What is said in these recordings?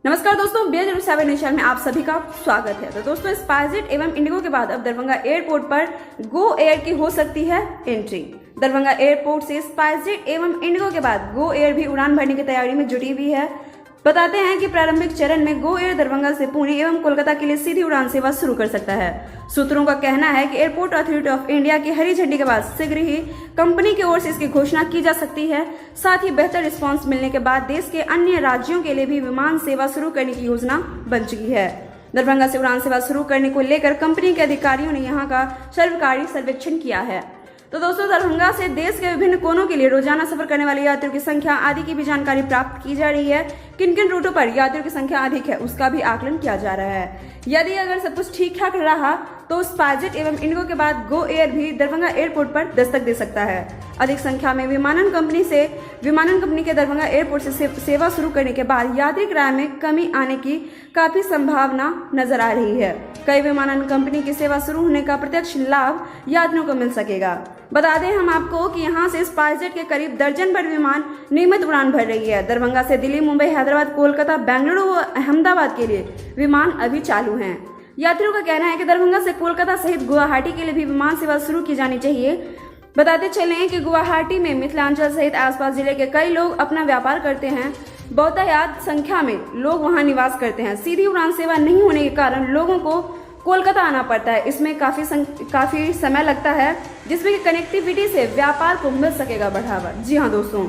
नमस्कार दोस्तों, BA07 nation में आप सभी का स्वागत है। तो दोस्तों, स्पाइसजेट एवं इंडिगो के बाद अब दरभंगा एयरपोर्ट पर गो एयर की हो सकती है एंट्री। दरभंगा एयरपोर्ट से स्पाइसजेट एवं इंडिगो के बाद गो एयर भी उड़ान भरने की तैयारी में जुटी हुई है। बताते हैं कि प्रारंभिक चरण में गो एयर दरभंगा से पुणे एवं कोलकाता के लिए सीधी उड़ान सेवा शुरू कर सकता है। सूत्रों का कहना है कि एयरपोर्ट अथॉरिटी ऑफ इंडिया की हरी झंडी के बाद शीघ्र ही कंपनी की ओर से इसकी घोषणा की जा सकती है। साथ ही बेहतर रिस्पांस मिलने के बाद देश के अन्य राज्यों के लिए भी विमान सेवा शुरू करने की योजना बन चुकी है। दरभंगा से उड़ान सेवा शुरू करने को लेकर कंपनी के अधिकारियों ने यहाँ का सर्वकारी सर्वेक्षण किया है। तो दोस्तों, दरभंगा से देश के विभिन्न कोनों के लिए रोजाना सफर करने वाले यात्रियों की संख्या आदि की भी जानकारी प्राप्त की जा रही है। किन किन रूटों पर यात्रियों की संख्या अधिक है उसका भी आकलन किया जा रहा है। यदि अगर सब कुछ ठीक ठाक रहा तो स्पाइसजेट एवं इंडिगो के बाद गो एयर भी दरभंगा एयरपोर्ट पर दस्तक दे सकता है। अधिक संख्या में विमानन कंपनी के दरभंगा एयरपोर्ट से सेवा शुरू करने के बाद यात्री किराए में कमी आने की काफी संभावना नजर आ रही है। कई विमानन कंपनी की सेवा शुरू होने का प्रत्यक्ष लाभ यात्रियों को मिल सकेगा। बता दें हम आपको कि यहाँ से स्पाइसजेट के करीब दर्जन भर विमान नियमित उड़ान भर रही है। दरभंगा से दिल्ली, मुंबई, हैदराबाद, कोलकाता, बेंगलुरु व अहमदाबाद के लिए विमान अभी चालू हैं। यात्रियों का कहना है कि दरभंगा से कोलकाता सहित गुवाहाटी के लिए भी विमान सेवा शुरू की जानी चाहिए। बताते चलें कि गुवाहाटी में मिथिलांचल सहित आसपास जिले के कई लोग अपना व्यापार करते हैं। बहुतायत संख्या में लोग वहां निवास करते हैं। सीधी उड़ान सेवा नहीं होने के कारण लोगों को कोलकाता आना पड़ता है। इसमें काफी समय लगता है, जिसमें कि कनेक्टिविटी से व्यापार को मिल सकेगा बढ़ावा। जी हाँ दोस्तों,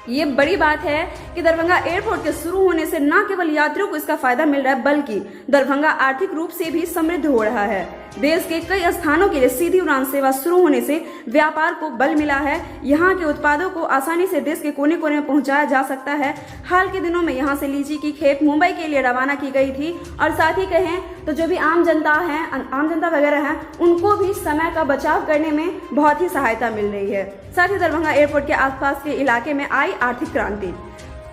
ये बड़ी बात है कि दरभंगा एयरपोर्ट के शुरू होने से न केवल यात्रियों को इसका फायदा मिल रहा है, बल्कि दरभंगा आर्थिक रूप से भी समृद्ध हो रहा है। देश के कई स्थानों के लिए सीधी उड़ान सेवा शुरू होने से व्यापार को बल मिला है। यहाँ के उत्पादों को आसानी से देश के कोने कोने में पहुंचाया जा सकता है। हाल के दिनों में यहाँ से लीची की खेप मुंबई के लिए रवाना की गई थी। और साथ ही कहें तो जो भी आम जनता वगैरह है, उनको भी समय का बचाव करने में बहुत ही सहायता मिल रही है। साथ ही दरभंगा एयरपोर्ट के आसपास के इलाके में आई आर्थिक क्रांति।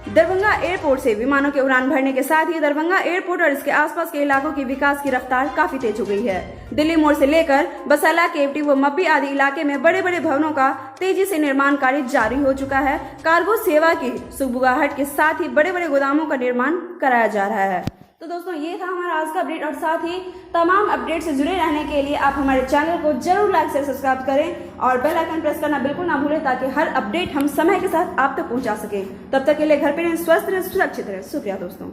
दरभंगा एयरपोर्ट से विमानों के उड़ान भरने के साथ ही दरभंगा एयरपोर्ट और इसके आसपास के इलाकों की विकास की रफ्तार काफी तेज हो गई है। दिल्ली मोड़ से लेकर बसाला, केवटी व मब्बी आदि इलाके में बड़े बड़े भवनों का तेजी से निर्माण कार्य जारी हो चुका है। कार्गो सेवा की सुबुगाहट के साथ ही बड़े बड़े गोदामों का निर्माण कराया जा रहा है। तो दोस्तों, ये था हमारा आज का अपडेट। और साथ ही तमाम अपडेट से जुड़े रहने के लिए आप हमारे चैनल को जरूर लाइक से सब्सक्राइब करें और बेल आइकन प्रेस करना बिल्कुल ना भूलें, ताकि हर अपडेट हम समय के साथ आप तक पहुंचा सकें। तब तक के लिए घर पे रहें, स्वस्थ रहें, सुरक्षित रहें। शुक्रिया दोस्तों।